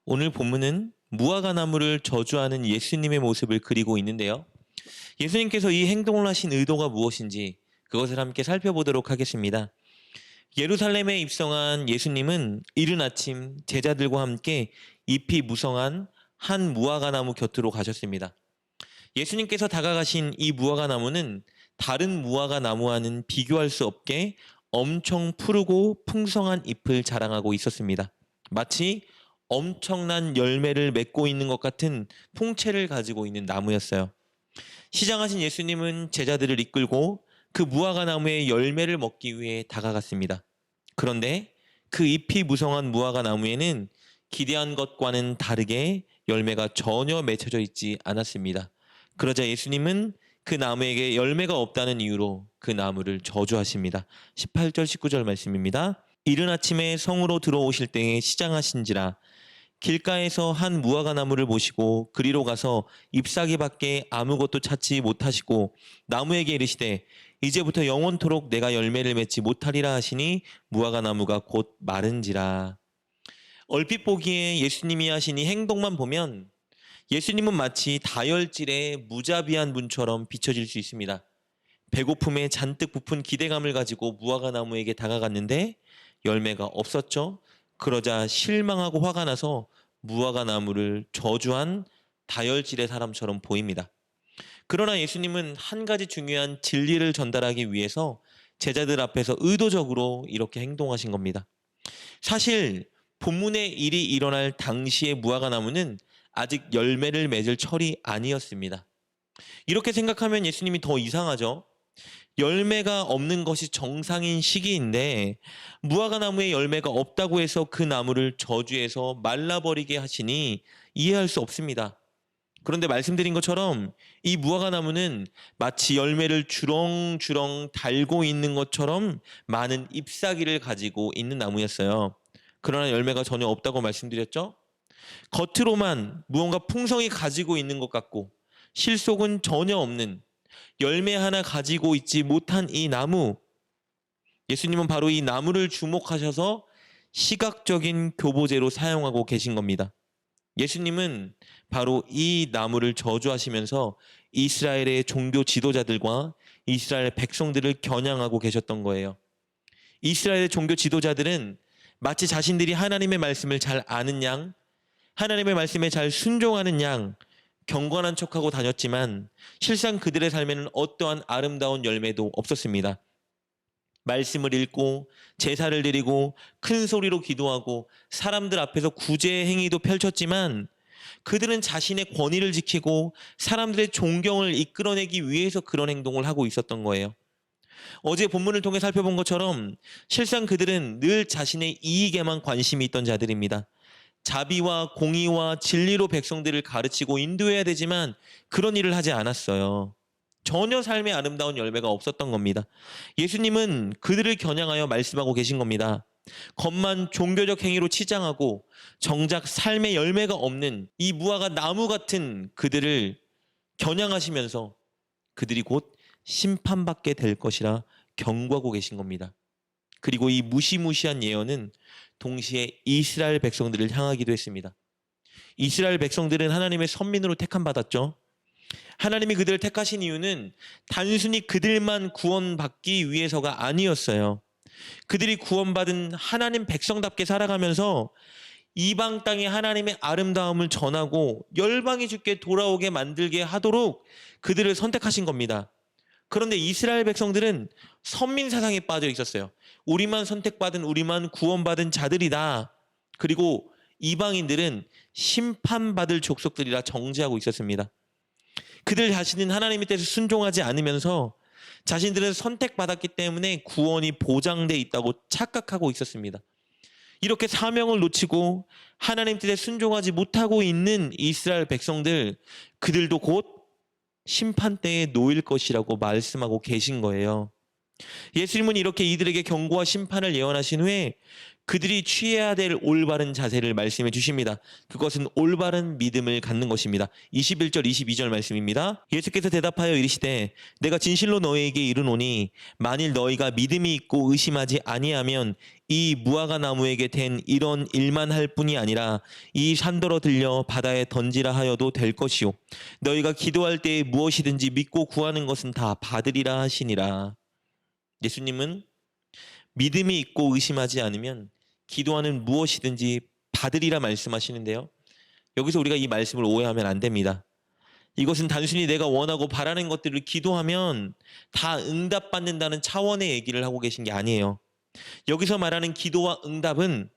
오늘 본문은 무화과 나무를 저주하는 예수님의 모습을 그리고 있는데요. 예수님께서 이 행동을 하신 의도가 무엇인지 그것을 함께 살펴보도록 하겠습니다. 예루살렘에 입성한 예수님은 이른 아침 제자들과 함께 잎이 무성한 한 무화과 나무 곁으로 가셨습니다. 예수님께서 다가가신 이 무화과 나무는 다른 무화과 나무와는 비교할 수 없게 엄청 푸르고 풍성한 잎을 자랑하고 있었습니다. 마치 엄청난 열매를 맺고 있는 것 같은 풍채를 가지고 있는 나무였어요. 시장하신 예수님은 제자들을 이끌고 그 무화과 나무의 열매를 먹기 위해 다가갔습니다. 그런데 그 잎이 무성한 무화과 나무에는 기대한 것과는 다르게 열매가 전혀 맺혀져 있지 않았습니다. 그러자 예수님은 그 나무에게 열매가 없다는 이유로 그 나무를 저주하십니다. 18절 19절 말씀입니다. 이른 아침에 성으로 들어오실 때에 시장하신지라 길가에서 한 무화과 나무를 보시고 그리로 가서 잎사귀밖에 아무것도 찾지 못하시고 나무에게 이르시되 이제부터 영원토록 내가 열매를 맺지 못하리라 하시니 무화과 나무가 곧 마른지라. 얼핏 보기에 예수님이 하신 이 행동만 보면 예수님은 마치 다혈질의 무자비한 분처럼 비춰질 수 있습니다. 배고픔에 잔뜩 부푼 기대감을 가지고 무화과 나무에게 다가갔는데 열매가 없었죠. 그러자 실망하고 화가 나서 무화과 나무를 저주한 다혈질의 사람처럼 보입니다. 그러나 예수님은 한 가지 중요한 진리를 전달하기 위해서 제자들 앞에서 의도적으로 이렇게 행동하신 겁니다. 사실 본문의 일이 일어날 당시의 무화과 나무는 아직 열매를 맺을 철이 아니었습니다. 이렇게 생각하면 예수님이 더 이상하죠. 열매가 없는 것이 정상인 시기인데 무화과 나무에 열매가 없다고 해서 그 나무를 저주해서 말라버리게 하시니 이해할 수 없습니다. 그런데 말씀드린 것처럼 이 무화과 나무는 마치 열매를 주렁주렁 달고 있는 것처럼 많은 잎사귀를 가지고 있는 나무였어요. 그러나 열매가 전혀 없다고 말씀드렸죠? 겉으로만 무언가 풍성히 가지고 있는 것 같고 실속은 전혀 없는 열매 하나 가지고 있지 못한 이 나무, 예수님은 바로 이 나무를 주목하셔서 시각적인 교보제로 사용하고 계신 겁니다. 예수님은 바로 이 나무를 저주하시면서 이스라엘의 종교 지도자들과 이스라엘 백성들을 겨냥하고 계셨던 거예요. 이스라엘의 종교 지도자들은 마치 자신들이 하나님의 말씀을 잘 아는 양, 하나님의 말씀에 잘 순종하는 양, 경건한 척하고 다녔지만 실상 그들의 삶에는 어떠한 아름다운 열매도 없었습니다. 말씀을 읽고 제사를 드리고 큰 소리로 기도하고 사람들 앞에서 구제 행위도 펼쳤지만 그들은 자신의 권위를 지키고 사람들의 존경을 이끌어내기 위해서 그런 행동을 하고 있었던 거예요. 어제 본문을 통해 살펴본 것처럼 실상 그들은 늘 자신의 이익에만 관심이 있던 자들입니다. 자비와 공의와 진리로 백성들을 가르치고 인도해야 되지만 그런 일을 하지 않았어요. 전혀 삶의 아름다운 열매가 없었던 겁니다. 예수님은 그들을 겨냥하여 말씀하고 계신 겁니다. 겉만 종교적 행위로 치장하고 정작 삶의 열매가 없는 이 무화과 나무 같은 그들을 겨냥하시면서 그들이 곧 심판받게 될 것이라 경고하고 계신 겁니다. 그리고 이 무시무시한 예언은 동시에 이스라엘 백성들을 향하기도 했습니다. 이스라엘 백성들은 하나님의 선민으로 택함받았죠. 하나님이 그들을 택하신 이유는 단순히 그들만 구원받기 위해서가 아니었어요. 그들이 구원받은 하나님 백성답게 살아가면서 이방 땅에 하나님의 아름다움을 전하고 열방이 주께 돌아오게 만들게 하도록 그들을 선택하신 겁니다. 그런데 이스라엘 백성들은 선민 사상에 빠져 있었어요. 우리만 선택받은, 우리만 구원받은 자들이다. 그리고 이방인들은 심판받을 족속들이라 정죄하고 있었습니다. 그들 자신은 하나님의 뜻에 순종하지 않으면서 자신들은 선택받았기 때문에 구원이 보장돼 있다고 착각하고 있었습니다. 이렇게 사명을 놓치고 하나님 뜻에 순종하지 못하고 있는 이스라엘 백성들, 그들도 곧 심판대에 놓일 것이라고 말씀하고 계신 거예요. 예수님은 이렇게 이들에게 경고와 심판을 예언하신 후에 그들이 취해야 될 올바른 자세를 말씀해 주십니다. 그것은 올바른 믿음을 갖는 것입니다. 21절 22절 말씀입니다. 예수께서 대답하여 이르시되 내가 진실로 너희에게 이르노니 만일 너희가 믿음이 있고 의심하지 아니하면 이 무화과 나무에게 된 이런 일만 할 뿐이 아니라 이 산더러 들려 바다에 던지라 하여도 될 것이요 너희가 기도할 때에 무엇이든지 믿고 구하는 것은 다 받으리라 하시니라. 예수님은 믿음이 있고 의심하지 않으면 기도하는 무엇이든지 받으리라 말씀하시는데요. 여기서 우리가 이 말씀을 오해하면 안 됩니다. 이것은 단순히 내가 원하고 바라는 것들을 기도하면 다 응답받는다는 차원의 얘기를 하고 계신 게 아니에요. 여기서 말하는 기도와 응답은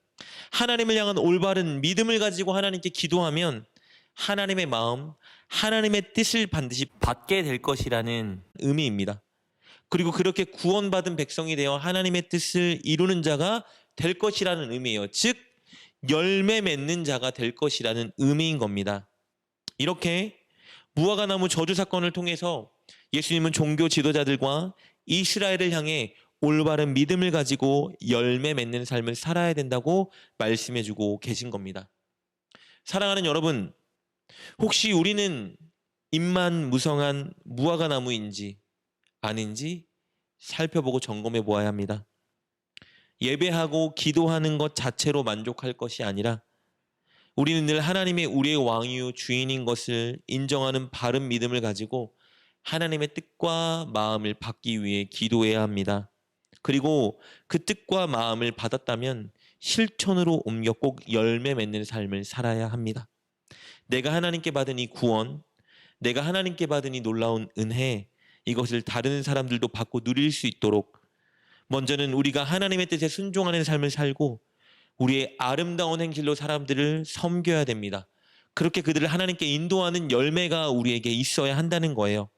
하나님을 향한 올바른 믿음을 가지고 하나님께 기도하면 하나님의 마음, 하나님의 뜻을 반드시 받게 될 것이라는 의미입니다. 그리고 그렇게 구원받은 백성이 되어 하나님의 뜻을 이루는 자가 될 것이라는 의미예요. 즉 열매 맺는 자가 될 것이라는 의미인 겁니다. 이렇게 무화과나무 저주 사건을 통해서 예수님은 종교 지도자들과 이스라엘을 향해 올바른 믿음을 가지고 열매 맺는 삶을 살아야 된다고 말씀해주고 계신 겁니다. 사랑하는 여러분, 혹시 우리는 잎만 무성한 무화과나무인지 아닌지 살펴보고 점검해 보아야 합니다. 예배하고 기도하는 것 자체로 만족할 것이 아니라 우리는 늘 하나님의 우리의 왕이요 주인인 것을 인정하는 바른 믿음을 가지고 하나님의 뜻과 마음을 받기 위해 기도해야 합니다. 그리고 그 뜻과 마음을 받았다면 실천으로 옮겨 꼭 열매 맺는 삶을 살아야 합니다. 내가 하나님께 받은 이 구원, 내가 하나님께 받은 이 놀라운 은혜, 이것을 다른 사람들도 받고 누릴 수 있도록 먼저는 우리가 하나님의 뜻에 순종하는 삶을 살고 우리의 아름다운 행실로 사람들을 섬겨야 됩니다. 그렇게 그들을 하나님께 인도하는 열매가 우리에게 있어야 한다는 거예요.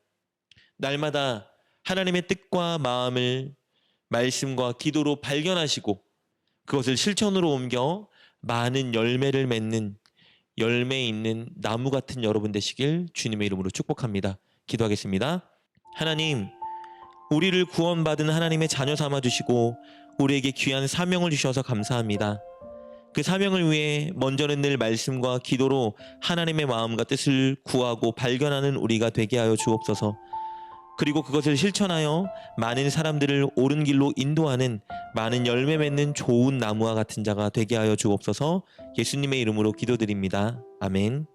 날마다 하나님의 뜻과 마음을 말씀과 기도로 발견하시고 그것을 실천으로 옮겨 많은 열매를 맺는 열매 있는 나무 같은 여러분 되시길 주님의 이름으로 축복합니다. 기도하겠습니다. 하나님, 우리를 구원받은 하나님의 자녀 삼아주시고 우리에게 귀한 사명을 주셔서 감사합니다. 그 사명을 위해 먼저는 늘 말씀과 기도로 하나님의 마음과 뜻을 구하고 발견하는 우리가 되게 하여 주옵소서. 그리고 그것을 실천하여 많은 사람들을 옳은 길로 인도하는 많은 열매 맺는 좋은 나무와 같은 자가 되게 하여 주옵소서. 예수님의 이름으로 기도드립니다. 아멘.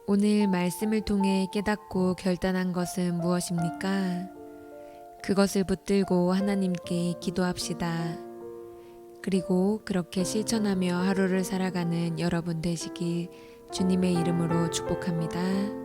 오늘 말씀을 통해 깨닫고 결단한 것은 무엇입니까? 그것을 붙들고 하나님께 기도합시다. 그리고 그렇게 실천하며 하루를 살아가는 여러분 되시길 주님의 이름으로 축복합니다.